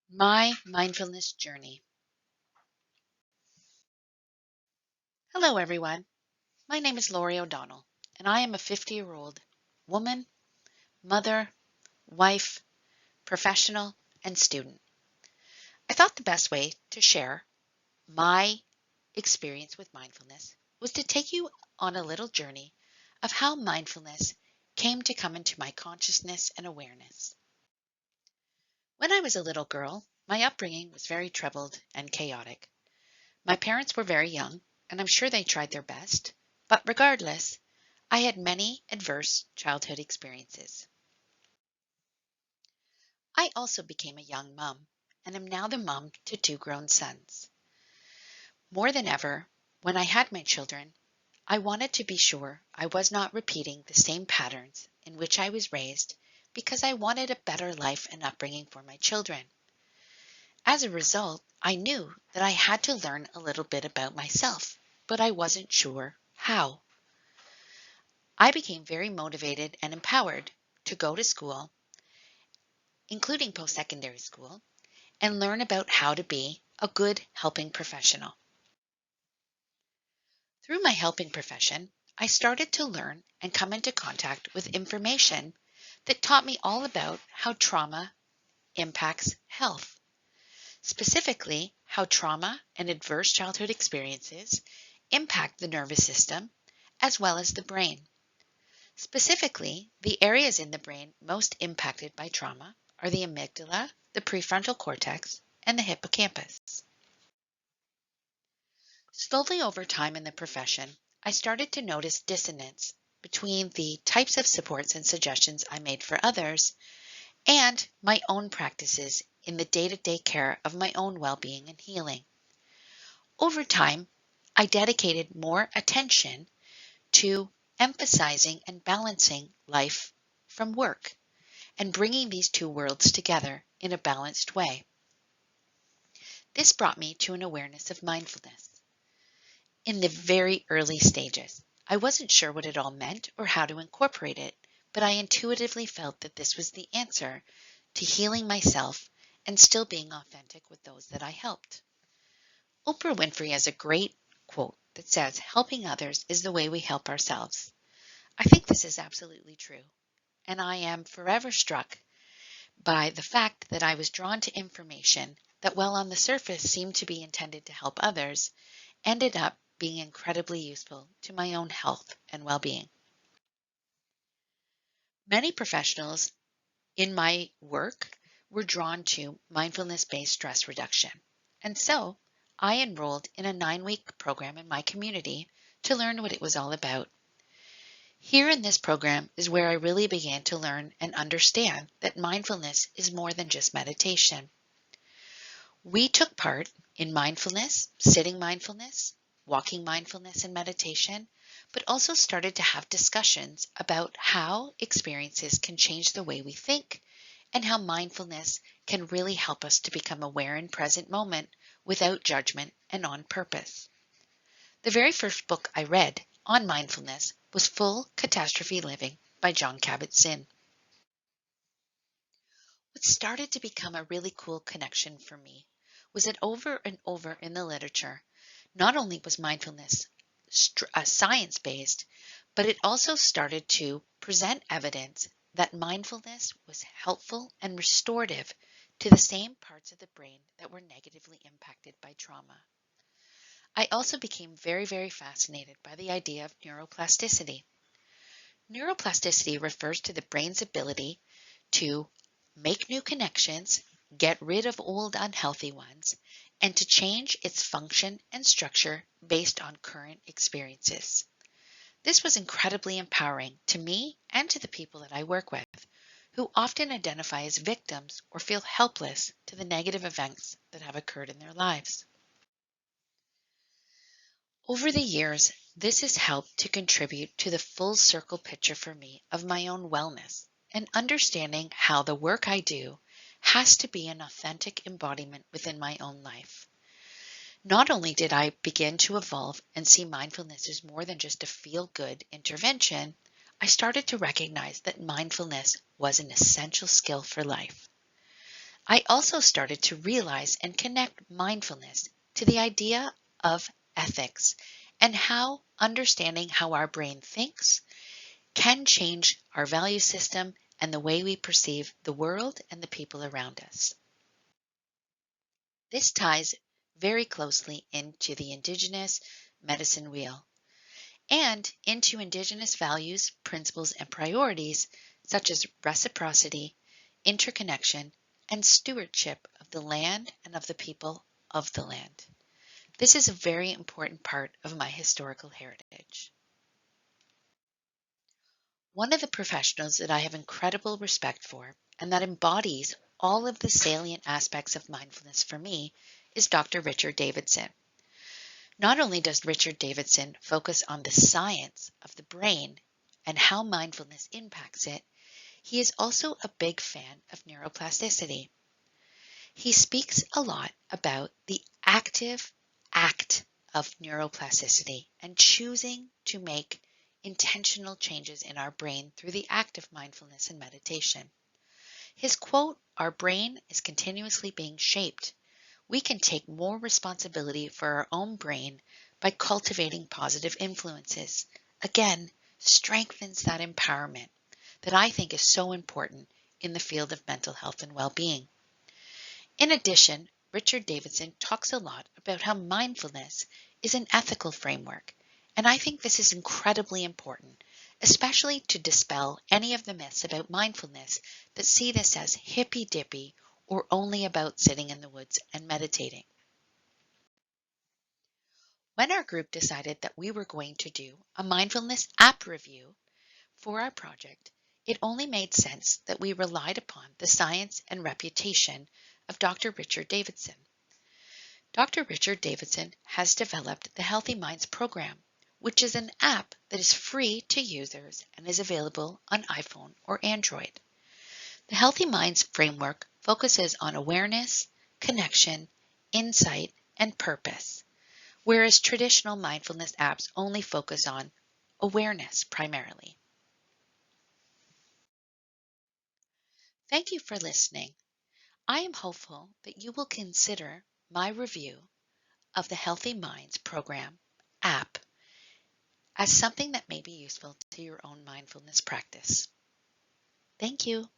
My mindfulness journey. Hello, everyone. My name is Laurie O'Donnell, and I am a 50-year-old woman, mother, wife, professional, and student. I thought the best way to share my experience with mindfulness was to take you on a little journey of how mindfulness came to come into my consciousness and awareness. When I was a little girl, my upbringing was very troubled and chaotic. My parents were very young, and I'm sure they tried their best, but regardless, I had many adverse childhood experiences. I also became a young mom, and am now the mom to two grown sons. More than ever, when I had my children, I wanted to be sure I was not repeating the same patterns in which I was raised because I wanted a better life and upbringing for my children. As a result, I knew that I had to learn a little bit about myself, but I wasn't sure how. I became very motivated and empowered to go to school, including post-secondary school, and learn about how to be a good helping professional. Through my helping profession, I started to learn and come into contact with information that taught me all about how trauma impacts health, specifically how trauma and adverse childhood experiences impact the nervous system as well as the brain. Specifically, the areas in the brain most impacted by trauma are the amygdala, the prefrontal cortex, and the hippocampus. Slowly over time in the profession, I started to notice dissonance between the types of supports and suggestions I made for others and my own practices in the day-to-day care of my own well-being and healing. Over time, I dedicated more attention to emphasizing and balancing life from work and bringing these two worlds together in a balanced way. This brought me to an awareness of mindfulness. In the very early stages, I wasn't sure what it all meant or how to incorporate it, but I intuitively felt that this was the answer to healing myself and still being authentic with those that I helped. Oprah Winfrey has a great quote that says, "Helping others is the way we help ourselves." I think this is absolutely true, and I am forever struck by the fact that I was drawn to information that, while on the surface seemed to be intended to help others, ended up being incredibly useful to my own health and well-being. Many professionals in my work were drawn to mindfulness-based stress reduction, and so I enrolled in a 9-week program in my community to learn what it was all about. Here in this program is where I really began to learn and understand that mindfulness is more than just meditation. We took part in mindfulness, sitting mindfulness, walking mindfulness and meditation, but also started to have discussions about how experiences can change the way we think and how mindfulness can really help us to become aware in present moment without judgment and on purpose. The very first book I read on mindfulness was Full Catastrophe Living by Jon Kabat-Zinn. What started to become a really cool connection for me was that over and over in the literature, not only was mindfulness science-based, but it also started to present evidence that mindfulness was helpful and restorative to the same parts of the brain that were negatively impacted by trauma. I also became very, very fascinated by the idea of neuroplasticity. Neuroplasticity refers to the brain's ability to make new connections, get rid of old unhealthy ones, and to change its function and structure based on current experiences. This was incredibly empowering to me and to the people that I work with, who often identify as victims or feel helpless to the negative events that have occurred in their lives. Over the years, this has helped to contribute to the full circle picture for me of my own wellness and understanding how the work I do has to be an authentic embodiment within my own life. Not only did I begin to evolve and see mindfulness as more than just a feel-good intervention, I started to recognize that mindfulness was an essential skill for life. I also started to realize and connect mindfulness to the idea of ethics and how understanding how our brain thinks can change our value system and the way we perceive the world and the people around us. This ties very closely into the Indigenous medicine wheel and into Indigenous values, principles, and priorities such as reciprocity, interconnection, and stewardship of the land and of the people of the land. This is a very important part of my historical heritage. One of the professionals that I have incredible respect for and that embodies all of the salient aspects of mindfulness for me is Dr. Richard Davidson. Not only does Richard Davidson focus on the science of the brain and how mindfulness impacts it, he is also a big fan of neuroplasticity. He speaks a lot about the active act of neuroplasticity and choosing to make intentional changes in our brain through the act of mindfulness and meditation. His quote, "Our brain is continuously being shaped. We can take more responsibility for our own brain by cultivating positive influences," again, strengthens that empowerment that I think is so important in the field of mental health and well-being. In addition, Richard Davidson talks a lot about how mindfulness is an ethical framework, and I think this is incredibly important, especially to dispel any of the myths about mindfulness that see this as hippy-dippy or only about sitting in the woods and meditating. When our group decided that we were going to do a mindfulness app review for our project, it only made sense that we relied upon the science and reputation of Dr. Richard Davidson. Dr. Richard Davidson has developed the Healthy Minds program, which is an app that is free to users and is available on iPhone or Android. The Healthy Minds framework focuses on awareness, connection, insight, and purpose, whereas traditional mindfulness apps only focus on awareness primarily. Thank you for listening. I am hopeful that you will consider my review of the Healthy Minds program app as something that may be useful to your own mindfulness practice. Thank you.